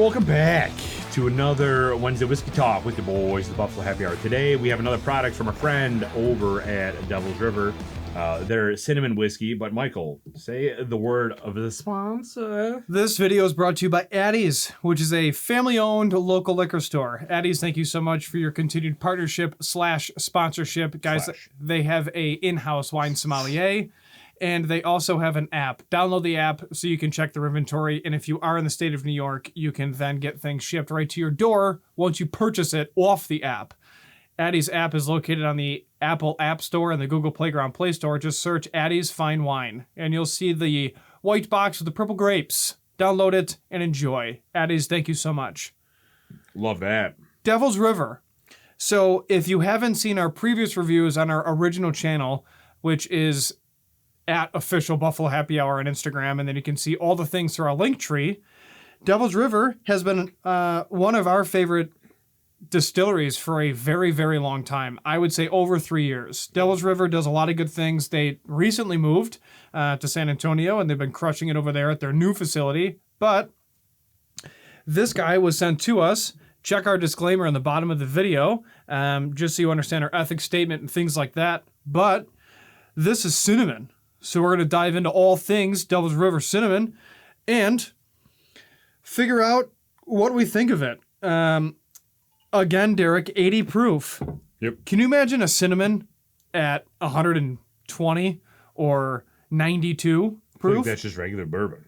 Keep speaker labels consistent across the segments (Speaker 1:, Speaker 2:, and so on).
Speaker 1: welcome back to another Wednesday Whiskey Talk with the boys, the Buffalo Happy Hour. Today we have another product from a friend over at Devil's River. Their cinnamon whiskey, but Michael, say the word of the sponsor.
Speaker 2: This video is brought to you by Addie's, which is a family-owned local liquor store. Addie's, thank you so much for your continued partnership / sponsorship. Guys, they have a in-house wine sommelier, and they also have an app. Download the app so you can check their inventory, and if you are in the state of New York, you can then get things shipped right to your door once you purchase it off the app. Addie's app is located on the Apple App Store and the Google Playground Play Store. Just search Addie's Fine Wine, and you'll see the white box with the purple grapes. Download it and enjoy. Addie's, thank you so much.
Speaker 1: Love that.
Speaker 2: Devil's River. So if you haven't seen our previous reviews on our original channel, which is at Official Buffalo Happy Hour on Instagram, and then you can see all the things through our link tree, Devil's River has been one of our favorite distilleries for a very, very long time. I would say over 3 years. Devil's River does a lot of good things. They recently moved to San Antonio, and they've been crushing it over there at their new facility. But this guy was sent to us. Check our disclaimer on the bottom of the video, just so you understand our ethics statement and things like that. But this is cinnamon. So we're going to dive into all things Devil's River cinnamon and figure out what we think of it. Again, Derek, 80 proof.
Speaker 1: Yep.
Speaker 2: Can you imagine a cinnamon at 120 or 92 proof?
Speaker 1: I think that's just regular bourbon.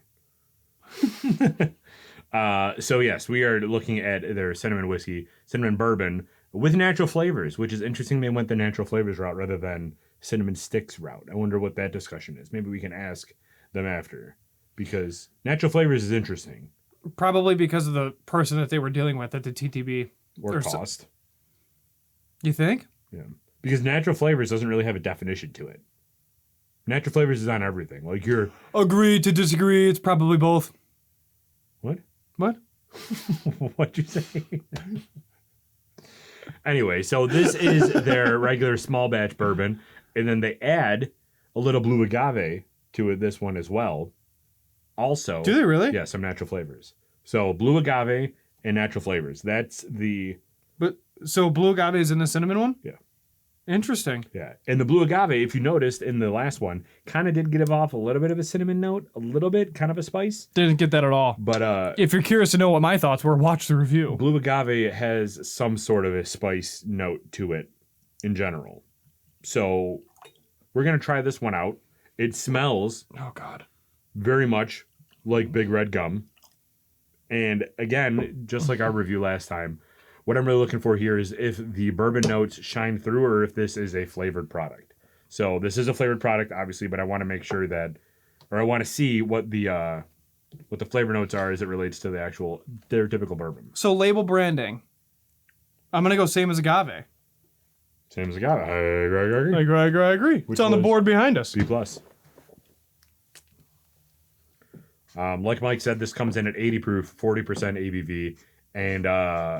Speaker 1: So yes, we are looking at their cinnamon whiskey, cinnamon bourbon with natural flavors, which is interesting. They went the natural flavors route rather than cinnamon sticks route. I wonder what that discussion is. Maybe we can ask them after, because natural flavors is interesting.
Speaker 2: Probably because of the person that they were dealing with at the TTB.
Speaker 1: Or cost.
Speaker 2: You think?
Speaker 1: Yeah. Because natural flavors doesn't really have a definition to it. Natural flavors is on everything. Like you're...
Speaker 2: Agree to disagree. It's probably both.
Speaker 1: What?
Speaker 2: What?
Speaker 1: What'd you say? Anyway, so this is their regular small batch bourbon. And then they add a little blue agave to it, this one as well. Also...
Speaker 2: Do they really?
Speaker 1: Yeah, some natural flavors. So blue agave... and natural flavors. That's the...
Speaker 2: But so blue agave is in the cinnamon one?
Speaker 1: Yeah.
Speaker 2: Interesting.
Speaker 1: Yeah. And the blue agave, if you noticed in the last one, kind of did give off a little bit of a cinnamon note, a little bit, kind of a spice.
Speaker 2: Didn't get that at all.
Speaker 1: But
Speaker 2: if you're curious to know what my thoughts were, watch the review.
Speaker 1: Blue agave has some sort of a spice note to it in general. So we're going to try this one out. It smells...
Speaker 2: Oh, God.
Speaker 1: Very much like Big Red Gum. And again, just like our review last time, what I'm really looking for here is if the bourbon notes shine through or if this is a flavored product. So this is a flavored product, obviously, but I want to make sure that, or I want to see what the flavor notes are as it relates to their typical bourbon.
Speaker 2: So label branding. I'm going to go same as agave.
Speaker 1: Same as agave. I agree.
Speaker 2: I agree. It's on the board behind us.
Speaker 1: B+. Like Mike said, this comes in at 80 proof, 40% ABV, and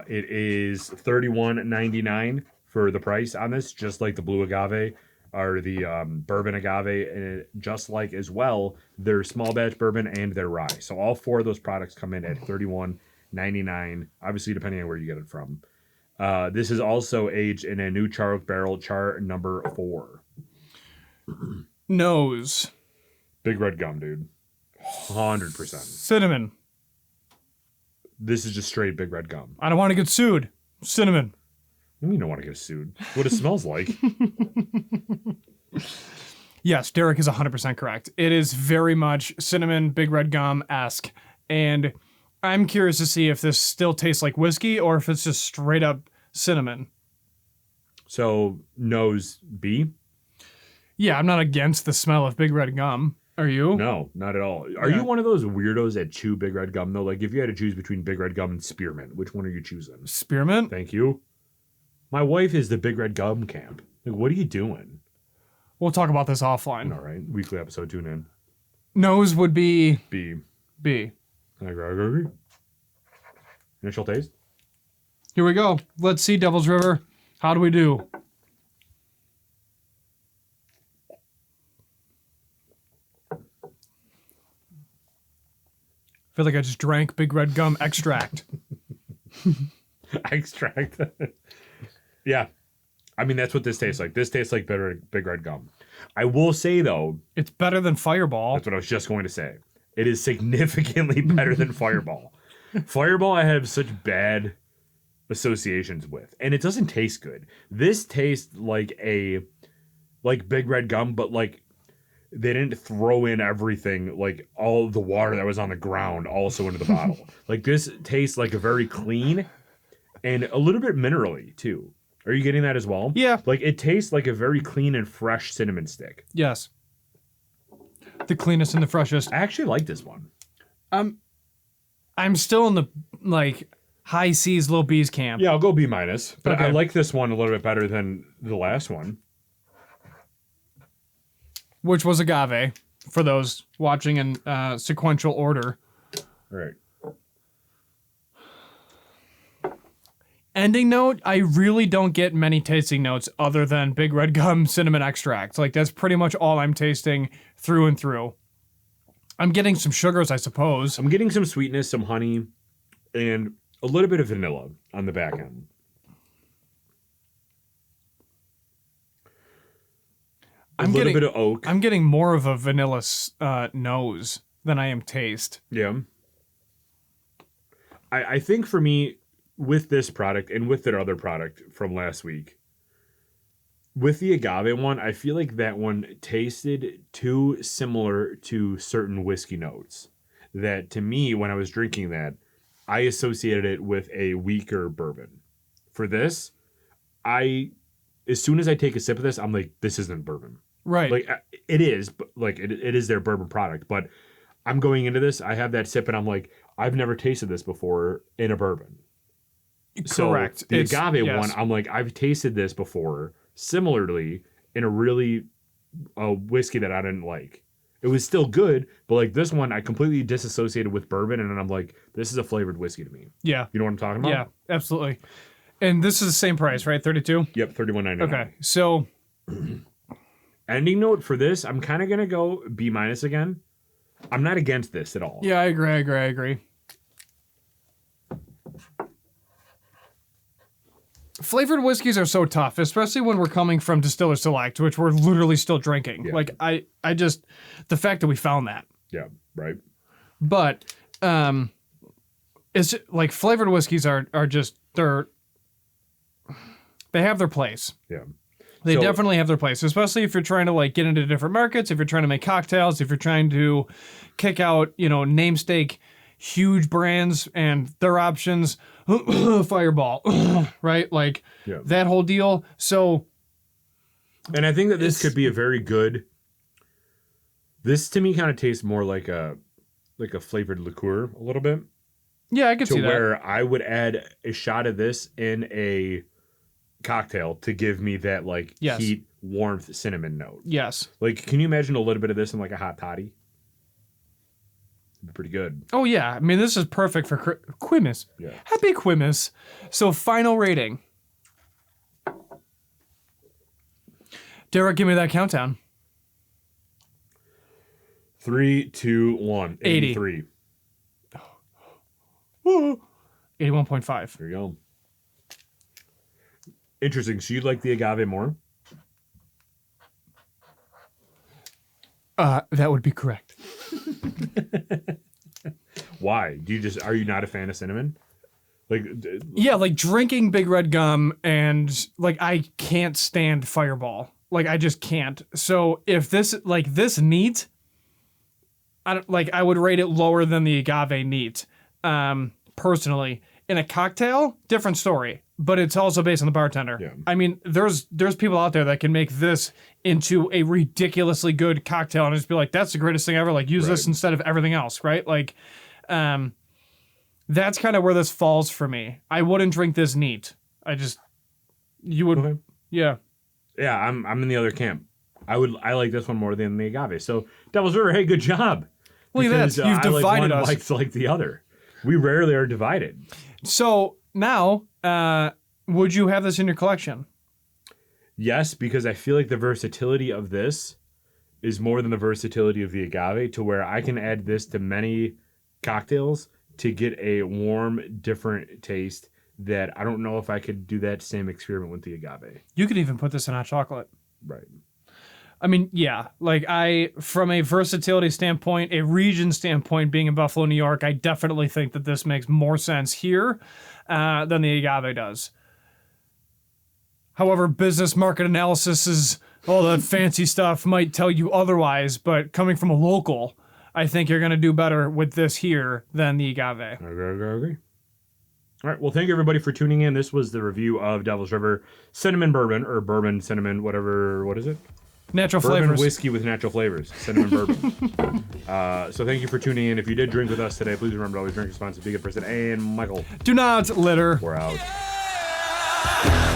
Speaker 1: it is $31.99 for the price on this, just like the blue agave or the bourbon agave, and just like as well their small batch bourbon and their rye. So all four of those products come in at $31.99, obviously depending on where you get it from. This is also aged in a new char oak barrel, char number 4.
Speaker 2: Nose.
Speaker 1: Big Red Gum, dude. 100%.
Speaker 2: Cinnamon.
Speaker 1: This is just straight Big Red Gum.
Speaker 2: I don't want to get sued. Cinnamon.
Speaker 1: You mean you don't want to get sued? What it smells like.
Speaker 2: Yes, Derek is 100% correct. It is very much cinnamon, Big Red Gum-esque. And I'm curious to see if this still tastes like whiskey or if it's just straight up cinnamon.
Speaker 1: So, nose B?
Speaker 2: Yeah, I'm not against the smell of Big Red Gum. Are you?
Speaker 1: No, not at all. Are you one of those weirdos that chew Big Red Gum, though? Like, if you had to choose between Big Red Gum and Spearmint, which one are you choosing?
Speaker 2: Spearmint?
Speaker 1: Thank you. My wife is the Big Red Gum camp. Like, what are you doing?
Speaker 2: We'll talk about this offline.
Speaker 1: All right. Weekly episode, tune in.
Speaker 2: Nose would be...
Speaker 1: B.
Speaker 2: I
Speaker 1: agree. Initial taste?
Speaker 2: Here we go. Let's see, Devil's River. How do we do? feel like I just drank Big Red Gum extract.
Speaker 1: Extract. Yeah. I mean, that's what this tastes like. This tastes like Big Red Gum. I will say, though,
Speaker 2: It's better than Fireball.
Speaker 1: that's what I was just going to say. It is significantly better than Fireball. Fireball, I have such bad associations with, and it doesn't taste good. This tastes like Big Red Gum, but like they didn't throw in everything, like all the water that was on the ground also into the bottle. Like this tastes like a very clean and a little bit minerally too. Are you getting that as well?
Speaker 2: Yeah.
Speaker 1: Like it tastes like a very clean and fresh cinnamon stick.
Speaker 2: Yes. The cleanest and the freshest.
Speaker 1: I actually like this one.
Speaker 2: I'm still in the like high C's, low B's camp.
Speaker 1: Yeah, I'll go B minus, but
Speaker 2: Okay.
Speaker 1: I like this one a little bit better than the last one.
Speaker 2: Which was agave for those watching in sequential order.
Speaker 1: All right.
Speaker 2: Ending note, I really don't get many tasting notes other than Big Red Gum cinnamon extract. Like that's pretty much all I'm tasting through and through. I'm getting some sugars, I suppose.
Speaker 1: I'm getting some sweetness, some honey, and a little bit of vanilla on the back end. A little bit of oak.
Speaker 2: I'm getting more of a vanilla nose than I am taste.
Speaker 1: Yeah. I think for me, with this product and with their other product from last week, with the agave one, I feel like that one tasted too similar to certain whiskey notes. That to me, when I was drinking that, I associated it with a weaker bourbon. For this, as soon as I take a sip of this, I'm like, this isn't bourbon.
Speaker 2: Right.
Speaker 1: Like it is, but like it is their bourbon product. But I'm going into this, I have that sip, and I'm like, I've never tasted this before in a bourbon.
Speaker 2: Correct.
Speaker 1: So the agave one, I'm like, I've tasted this before, similarly in a really whiskey that I didn't like. It was still good, but like this one, I completely disassociated with bourbon, and then I'm like, this is a flavored whiskey to me.
Speaker 2: Yeah.
Speaker 1: You know what I'm talking about?
Speaker 2: Yeah, absolutely. And this is the same price, right? 32?
Speaker 1: Yep, $31.99.
Speaker 2: Okay. So
Speaker 1: ending note for this, I'm kind of gonna go B minus again. I'm not against this at all.
Speaker 2: yeah, I agree. Flavored whiskeys are so tough, especially when we're coming from Distiller Select, which we're literally still drinking.
Speaker 1: Yeah.
Speaker 2: Like I just the fact that we found that.
Speaker 1: Yeah, right.
Speaker 2: But it's just, like flavored whiskeys are just they have their place.
Speaker 1: Yeah.
Speaker 2: They
Speaker 1: So-
Speaker 2: definitely have their place, especially if you're trying to like get into different markets, if you're trying to make cocktails, if you're trying to kick out, namesake huge brands and their options, Fireball, right? Like
Speaker 1: Yeah.
Speaker 2: that whole deal. So
Speaker 1: And I think that this could be a very good. This to me kind of tastes more like a flavored liqueur a little bit.
Speaker 2: yeah, I could
Speaker 1: To
Speaker 2: see that.
Speaker 1: where I would add a shot of this in a cocktail to give me that like
Speaker 2: Yes.
Speaker 1: heat, warmth, cinnamon note.
Speaker 2: Yes.
Speaker 1: Like, can you imagine a little bit of this in like a hot toddy? It'd be pretty good.
Speaker 2: Oh yeah. I mean, this is perfect for Quimus.
Speaker 1: Yeah.
Speaker 2: Happy Quimus. So final rating. Derek, give me that countdown.
Speaker 1: 3, 2, 1.
Speaker 2: 80.
Speaker 1: 83.
Speaker 2: 81.5.
Speaker 1: There you go. Interesting. So you like the agave more?
Speaker 2: That would be correct.
Speaker 1: Why? Are you not a fan of cinnamon? Like,
Speaker 2: Yeah, like drinking Big Red Gum and like I can't stand Fireball. Like I just can't. So if this neat, I would rate it lower than the agave neat. Personally, in a cocktail, different story. But it's also based on the bartender.
Speaker 1: Yeah.
Speaker 2: I mean, there's people out there that can make this into a ridiculously good cocktail and just be like, that's the greatest thing ever. Like use this
Speaker 1: Right.
Speaker 2: instead of everything else, right? Like, that's kind of where this falls for me. I wouldn't drink this neat. You would,
Speaker 1: Okay.
Speaker 2: yeah.
Speaker 1: yeah, I'm in the other camp. I like this one more than the agave. So Devil's River, hey, good job.
Speaker 2: Look at that.
Speaker 1: Because,
Speaker 2: You've
Speaker 1: I like
Speaker 2: divided
Speaker 1: one,
Speaker 2: us.
Speaker 1: Mike's like the other. We rarely are divided.
Speaker 2: So now, would you have this in your collection?
Speaker 1: Yes, because I feel like the versatility of this is more than the versatility of the agave, to where I can add this to many cocktails to get a warm, different taste that I don't know if I could do that same experiment with the agave.
Speaker 2: You could even put this in hot chocolate.
Speaker 1: Right.
Speaker 2: I mean, yeah, like from a versatility standpoint, a region standpoint, being in Buffalo, New York, I definitely think that this makes more sense here than the agave does. However, business market analysis is all that fancy stuff might tell you otherwise, but coming from a local, I think you're going to do better with this here than the agave.
Speaker 1: I agree. All right. Well, thank you everybody for tuning in. This was the review of Devil's River Cinnamon Bourbon, or Bourbon Cinnamon, whatever. What is it?
Speaker 2: Natural
Speaker 1: Bourbon
Speaker 2: flavors.
Speaker 1: whiskey with natural flavors. Cinnamon bourbon. So thank you for tuning in. If you did drink with us today, please remember to always drink responsibly. Be a good person. And Michael.
Speaker 2: Do not litter.
Speaker 1: We're out.
Speaker 3: Yeah!